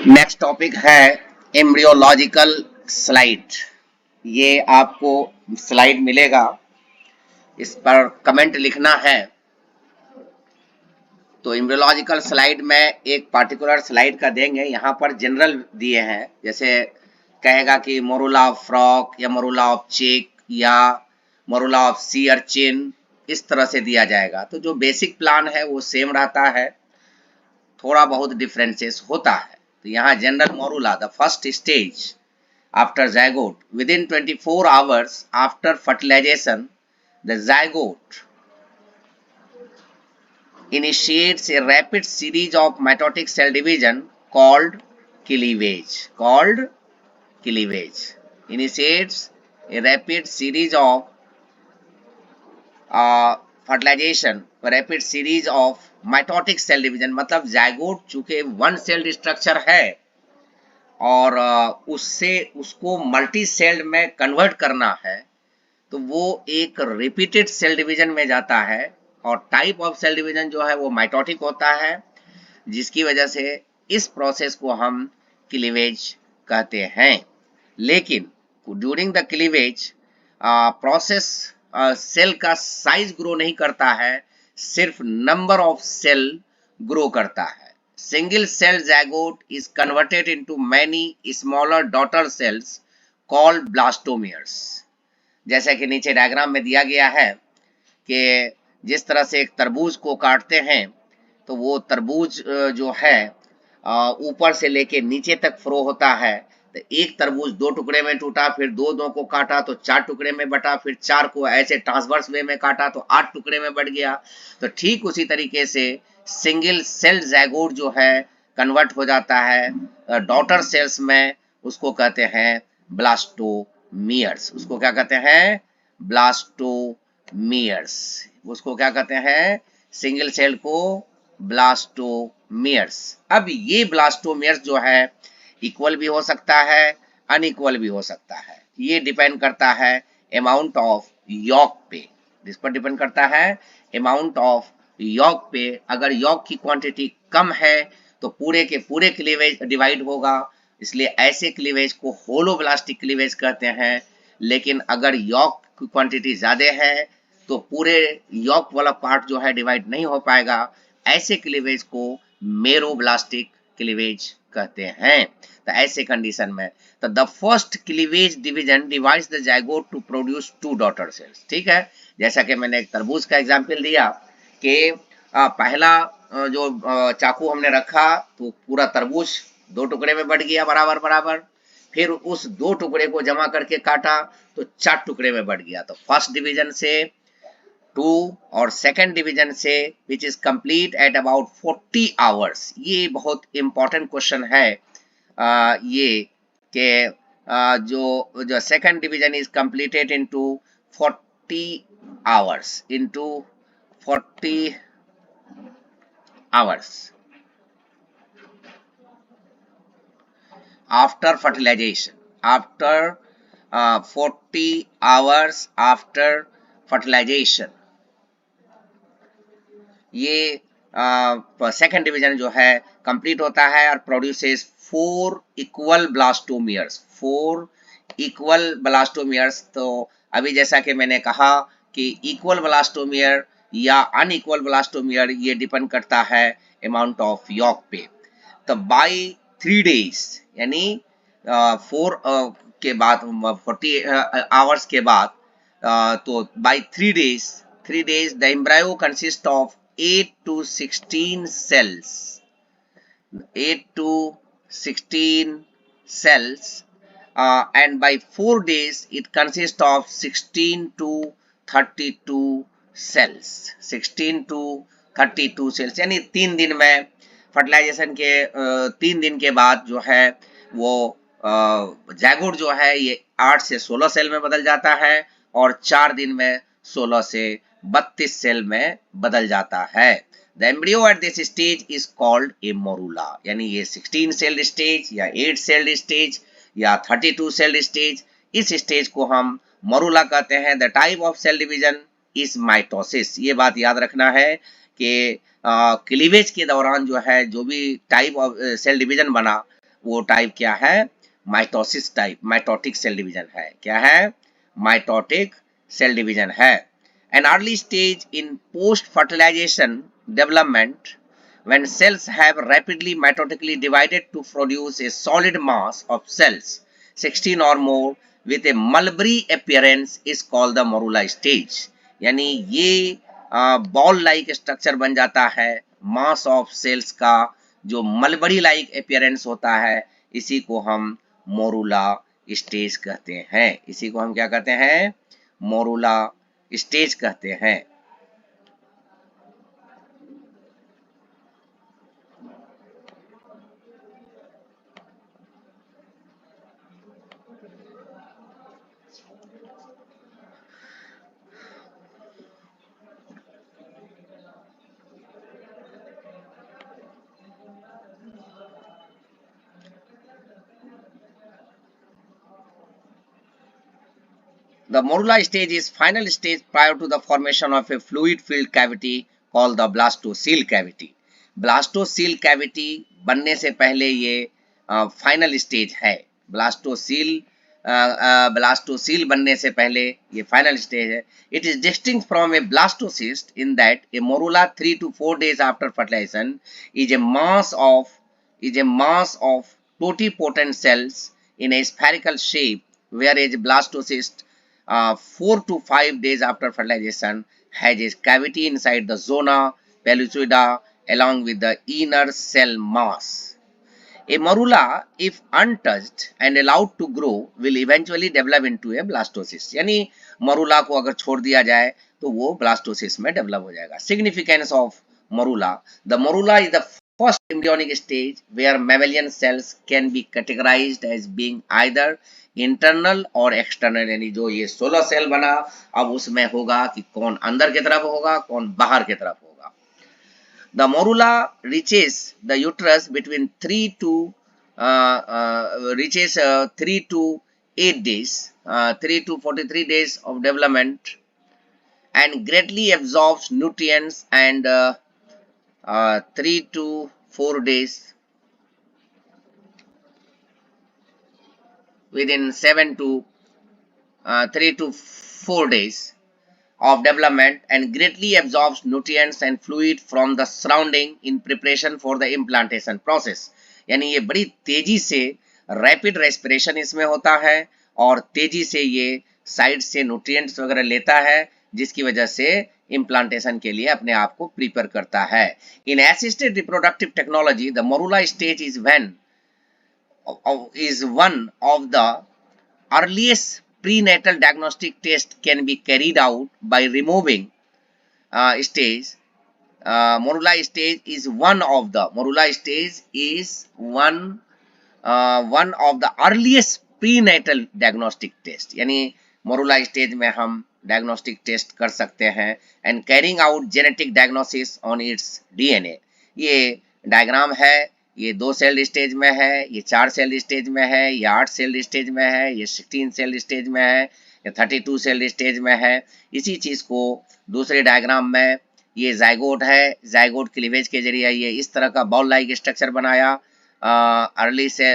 Next topic है embryological slide. ये आपको स्लाइड मिलेगा, इस पर कमेंट लिखना है। तो एम्ब्रियोलॉजिकल स्लाइड में एक पर्टिकुलर स्लाइड का देंगे, यहाँ पर जनरल दिए हैं, जैसे कहेगा कि मोरुला ऑफ फ्रॉक या मोरुला ऑफ चिक या मोरुला ऑफ सी अर्चिन, इस तरह से दिया जाएगा। तो जो बेसिक प्लान है वो सेम रहता है, थोड़ा बहुत डिफरेंसेस होता है। तो यहाँ general morula, the first stage after zygote, within 24 hours after fertilization, the zygote initiates a rapid series of mitotic cell division called cleavage. Initiates a rapid series of fertilization, rapid series of mitotic cell division, मतलब zygote चूंकि one sailed structure है और उससे उसको multi sailed में convert करना है, तो वो एक रिपीटेड सेल डिवीजन में जाता है। और टाइप ऑफ सेल डिवीजन जो है वो माइटोटिक होता है, जिसकी वजह से इस प्रोसेस को हम क्लीवेज कहते हैं। लेकिन during the cleavage process cell का साइज ग्रो नहीं करता है, सिर्फ नंबर ऑफ सेल ग्रो करता है। Single cell zygote is converted into many smaller daughter cells called blastomeres. जैसा कि नीचे डायग्राम में दिया गया है कि जिस तरह से एक तरबूज को काटते हैं तो वो तरबूज जो है ऊपर से लेके नीचे तक फ्रो होता है। तो एक तरबूज दो टुकड़े में टूटा, फिर दो को काटा तो चार टुकड़े में बटा, फिर चार को ऐसे ट्रांसवर्स वे में काटा तो 8 टुकड़े में बढ़ गया। तो ठीक उसी तरीके से सिंगल सेल ज़ायगोट जो है कन्वर्ट हो जाता है डॉटर सेल्स में, उसको कहते हैं ब्लास्टोमियर्स। उसको क्या कहते हैं? ब्लास्टोमियर्स। उसको क्या कहते हैं? सिंगल सेल को ब्लास्टोमियर्स। अब ये ब्लास्टोमियर्स जो है इक्वल भी हो सकता है, अनइक्वल भी हो सकता है। ये डिपेंड करता है अमाउंट ऑफ यॉक पे। जिस पर डिपेंड करता है अमाउंट ऑफ यॉक पे। अगर यॉक की क्वांटिटी कम है तो पूरे के पूरे क्लीवेज डिवाइड होगा, इसलिए ऐसे क्लीवेज को होलोब्लास्टिक क्लीवेज कहते हैं। लेकिन अगर यॉक की क्वांटिटी ज्यादा है तो पूरे यॉक वाला पार्ट जो है डिवाइड नहीं हो पाएगा। ऐसे क्लीवेज को मेरोब्लास्टिक क्लीवेज कहते हैं। तो ऐसे कंडीशन में तो the first cleavage division divides the zygote to produce 2 daughter cells. ठीक है, जैसा कि मैंने एक तरबूज का एग्जांपल दिया कि पहला जो चाकू हमने रखा तो पूरा तरबूज 2 टुकड़े में बढ़ गया बराबर बराबर, फिर उस 2 टुकड़े को जमा करके काटा तो 4 टुकड़े में बढ़ गया। तो फर्स्ट डिवीजन से 2 और सेकंड डिवीजन से which is complete at about 40 hours. ये बहुत इंपॉर्टेंट क्वेश्चन है ये कि जो second division is completed into 40 hours, into 40 hours after fertilization, after 40 hours after fertilization। ये सेकंड डिवीजन जो है कंप्लीट होता है और produces 4 equal blastomeres. 4 equal blastomeres. तो अभी जैसा कि मैंने कहा कि इक्वल ब्लास्टोमियर या अनइक्वल ब्लास्टोमियर ये डिपेंड करता है अमाउंट ऑफ यॉक पे। तो बाय 3 डेज यानी 4 के बाद 40 आवर्स के बाद तो by 3 days the embryo consist of 8 to 16 cells, 8 to 16 cells, and by 4 days it consists of 16 to 32 cells, 16 to 32 cells। यानी 3 दिन में फर्टिलाइजेशन के 3 दिन के बाद जो है वो जाइगोट जो है ये 8 से 16 सेल में बदल जाता है और 4 दिन में 16 से 32 सेल में बदल जाता है। The embryo at this stage is called a morula. यानी ये 16 सेल्ड स्टेज या 8 सेल्ड स्टेज या 32 सेल्ड स्टेज, इस स्टेज को हम मोरुला कहते हैं। The type of cell division is mitosis. ये बात याद रखना है कि क्लीवेज के दौरान जो है जो भी टाइप ऑफ सेल डिवीजन बना वो टाइप क्या है, mitosis type, mitotic cell division है। क्या है, माइटोटिक सेल डिवीजन है। An early stage in post fertilization development, when cells have rapidly mitotically divided to produce a solid mass of cells 16 or more with a mulberry appearance, is called the morula stage। यानी ये ball like structure बन जाता है, mass of sales का जो mulberry like appearance होता है, इसी को हम मोरूला स्टेज कहते हैं। इसी को हम क्या कहते हैं, मोरूला स्टेज कहते हैं। The morula stage is final stage prior to the formation of a fluid filled cavity called the blastocele cavity। Blastocoel cavity बनने से पहले ये फाइनल स्टेज है। ब्लास्टोसील ब्लास्टोसील बनने से पहले ये फाइनल स्टेज है। It is distinct from A blastocyst in that A morula 3 to 4 days after fertilization is a mass of totipotent cells in a spherical shape, whereas blastocyst 4 to 5 days after fertilization has a cavity inside the zona pellucida along with the inner cell mass। A morula, if untouched and allowed to grow, will eventually develop into a blastocyst। यानी morula को अगर छोड़ दिया जाए तो वो blastocyst में develop हो जाएगा। Significance of morula: the morula is the first embryonic stage where mammalian cells can be categorized as being either internal और एक्सटर्नल। यानी जो ये 16 सेल बना, अब उसमें होगा कि कौन अंदर की तरफ होगा, कौन बाहर की तरफ होगा। The morula reaches the uterus between 3 to 8 days, 3 to 43 days of development, and greatly absorbs nutrients and 3 to 4 days within 7 to 3 to 4 days of development, and greatly absorbs nutrients and fluid from the surrounding in preparation for the implantation process। यानी ये बड़ी तेजी से rapid respiration इसमें होता है और तेजी से ये साइड से न्यूट्रिएंट्स वगैरह लेता है, जिसकी वजह से इम्प्लांटेशन के लिए अपने आप को प्रिपेयर करता है। In assisted reproductive technology the morula stage is one of the earliest prenatal diagnostic test can be carried out by removing stage. Morula stage is one of the one of the earliest prenatal diagnostic test। यानी morula stage में हम diagnostic test कर सकते हैं and carrying out genetic diagnosis on it's DNA. ये diagram है, ये 2 cell stage में है, ये 4 सेल स्टेज में है, ये 8 सेल स्टेज में है, ये 16 सेल स्टेज में है, ये 32 सेल स्टेज में है। इसी चीज को दूसरे डायग्राम में ये जाइगोट है, जाइगोट क्लीवेज के जरिए ये इस तरह का बॉल लाइक स्ट्रक्चर बनाया अर्ली से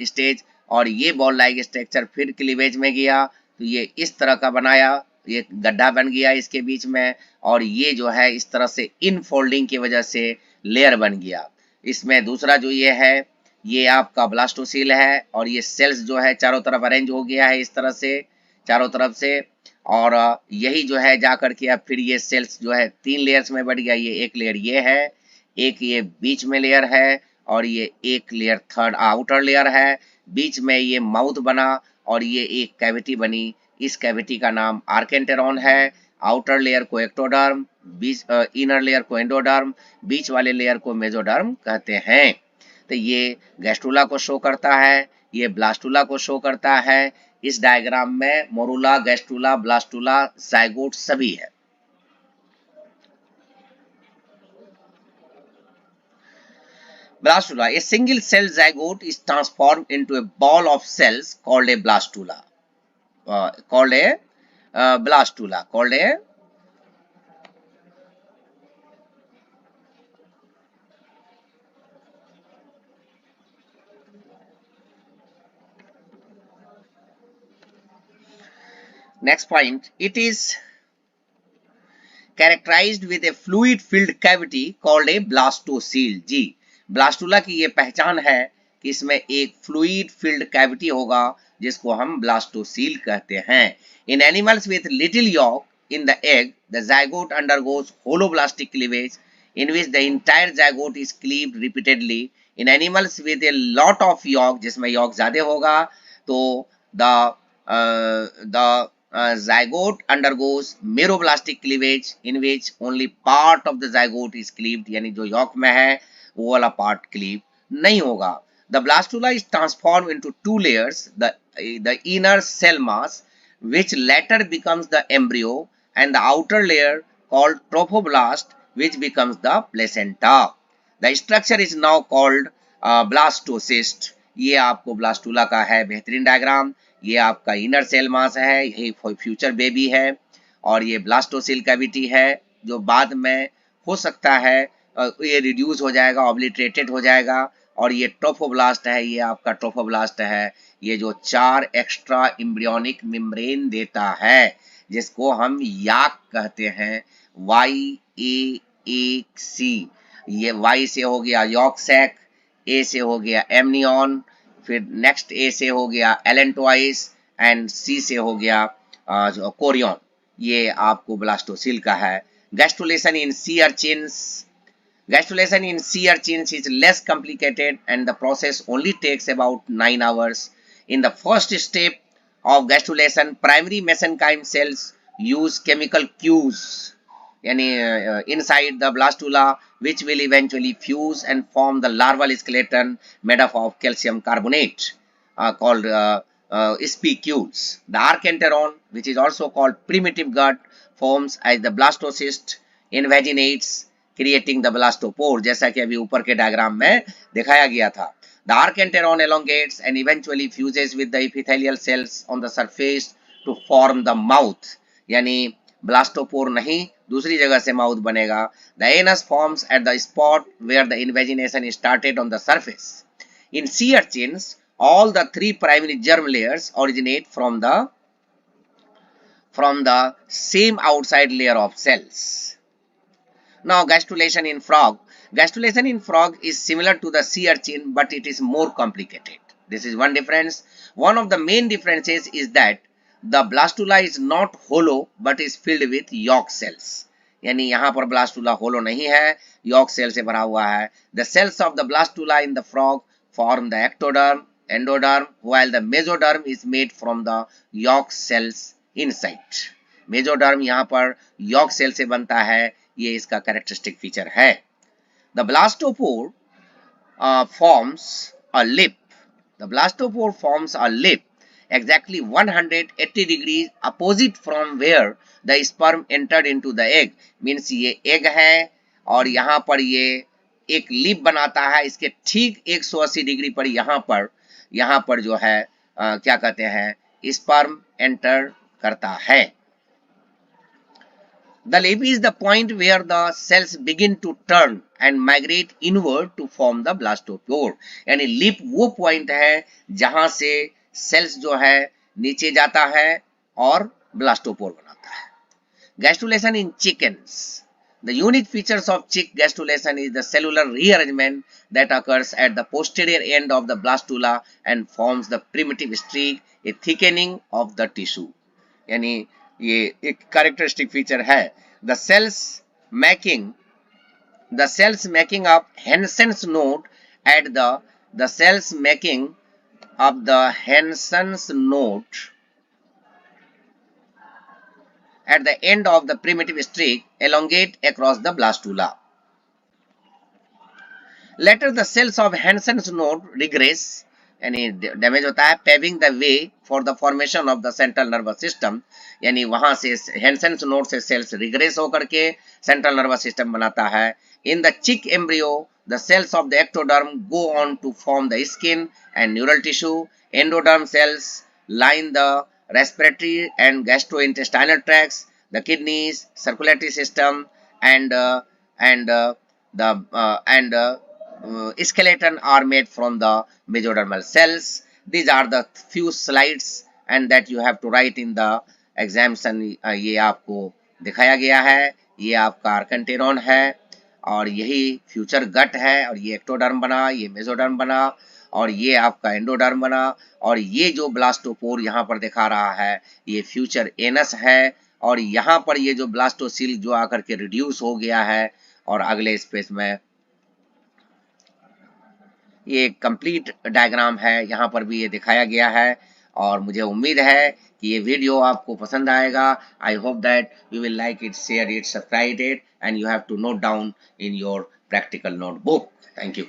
स्टेज, और ये बॉल लाइक स्ट्रक्चर फिर क्लीवेज में गया तो ये इस तरह का बनाया, ये गड्ढा बन गया इसके बीच में, और ये जो है इस तरह से इनफोल्डिंग की वजह से लेयर बन गया। इसमें दूसरा जो ये है, ये आपका ब्लास्टोसील है, और ये सेल्स जो है चारों तरफ अरेंज हो गया है इस तरह से चारों तरफ से, और यही जो है जाकर के अब फिर ये सेल्स जो है 3 लेयर्स में बढ़ गया। ये एक लेयर ये है, एक ये बीच में लेयर है, और ये एक लेयर थर्ड आउटर लेयर है। बीच में ये माउथ बना और ये एक कैविटी बनी, इस कैविटी का नाम आर्केंटेरॉन है। आउटर लेयर को एक्टोडर्म, बीच इनर लेयर को एंडोडर्म, बीच वाले लेयर को मेसोडर्म कहते हैं। तो ये गैस्ट्रुला को शो करता है, ये ब्लास्टुला को शो करता है। इस डायग्राम में मोरूला, गैस्ट्रुला, ब्लास्टुला, जाइगोट सभी है। Blastula: a single cell zygote is transformed into a ball of cells called a blastula, called a Next point, it is characterized with a fluid filled cavity called a blastocele. जी, blastula की ये पहचान है कि इसमें एक fluid filled cavity होगा जिसको हम ब्लास्टोसील कहते हैं. In animals with little yolk in the egg, the zygote undergoes holoblastic cleavage in which the entire zygote is cleaved repeatedly. In animals with a lot of yolk, जिसमें yolk ज्यादा होगा, तो the zygote undergoes meroblastic cleavage in which only part of the zygote is cleaved, यानी जो yolk में है वो वाला part cleave नहीं होगा. The blastula is transformed into two layers, the inner cell mass which later becomes the embryo, and the outer layer called trophoblast which becomes the placenta. The structure is now called blastocyst. ये आपको blastula का है बेहतरीन diagram. ये आपका inner cell mass है, यही future baby है, और ये ब्लास्टोसिल कैविटी है जो बाद में हो सकता है ये रिड्यूस हो जाएगा, ऑब्लिटरेटेड हो जाएगा, और ये ट्रोफोब्लास्ट है, ये आपका ट्रोफोब्लास्ट है, ये जो 4 एक्स्ट्रा एम्ब्रियोनिक मेम्ब्रेन देता है जिसको हम याक कहते हैं, YAAC. ये Y से हो गया यॉर्क सैक, A से हो गया एमनियन, फिर नेक्स्ट ए से हो गया एलेंटोइस, एंड सी से हो गया कोरियन. ये आपको ब्लास्टोसिल का है. Gastrulation in sea urchins. Gastrulation in sea urchins is less complicated and the process only takes about 9 hours. In the first step of gastrulation, primary mesenchyme cells use chemical cues inside the blastula, which will eventually fuse and form the larval skeleton made up of calcium carbonate called spicules. The archenteron, which is also called primitive gut, forms as the blastocyst invaginates, creating the blastopore, जैसा कि अभी ऊपर के diagram में दिखाया गया था. The archenteron elongates and eventually fuses with the epithelial cells on the surface to form the mouth. यानी ब्लास्टोपोर नहीं, दूसरी जगह से माउथ बनेगा. The anus forms at the spot where the invagination started on the surface. In sea urchins, all the 3 primary germ layers originate from the same outside layer of cells. Now, gastrulation in frog. Gastrulation in frog is similar to the sea urchin, but it is more complicated. This is one difference. One of the main differences is that the blastula is not hollow, but is filled with yolk cells. यानी यहाँ पर blastula hollow नहीं है, yolk cell से भरा हुआ है. The cells of the blastula in the frog form the ectoderm, endoderm, while the mesoderm is made from the yolk cells inside. Mesoderm यहाँ पर yolk cell से बनता है, ये इसका कैरेक्टरिस्टिक फीचर है. The blastopore forms a lip. The blastopore forms a lip exactly 180 degrees opposite from where the sperm entered into the egg. Means ये egg है और यहाँ पर ये एक लिप बनाता है, इसके ठीक 180 डिग्री पर यहाँ पर जो है क्या कहते हैं, स्पर्म एंटर करता है. The lip is the point where the cells begin to turn and migrate inward to form the blastopore. यानी लिप वो पॉइंट है जहां से सेल्स जो है नीचे जाता है और ब्लास्टोपोर बनाता है. Gastrulation in chickens. The unique features of chick gastrulation is the cellular rearrangement that occurs at the posterior end of the blastula and forms the primitive streak, a thickening of the tissue. यानी ये एक characteristic feature है. The cells making up Hansen's node at the cells making up the Hansen's node at the end of the primitive streak elongate across the blastula. Later the cells of Hansen's node regress यानी damage होता है, paving the way for the formation of the central nervous system. यानी वहां से Hensen's node से cells regress होकर के central nervous system बनाता है. In the chick embryo the cells of the ectoderm go on to form the skin and neural tissue. Endoderm cells line the respiratory and gastrointestinal tracts, the kidneys, circulatory system and skeleton are made from the mesodermal cells. These are the few slides and that you have to write in the exemption ये आपको दिखाया गया है। ये आपका Arkan है और यही फ्यूचर गट है और ये एक्टोडर्म बना, ये मेसोडर्म बना और ये आपका एंडोडर्म बना और ये जो ब्लास्टोपोर यहाँ पर दिखा रहा है ये फ्यूचर एनस है और यहाँ पर ये जो ब्लास्टोसिल जो आकर के रिड्यूस हो गया है और अगले स्पेस में ये कंप्लीट डायग्राम है, यहाँ पर भी ये दिखाया गया है और मुझे उम्मीद है कि ये वीडियो आपको पसंद आएगा। I hope that you will like it, share it, subscribe it and you have to note down in your practical notebook. Thank you.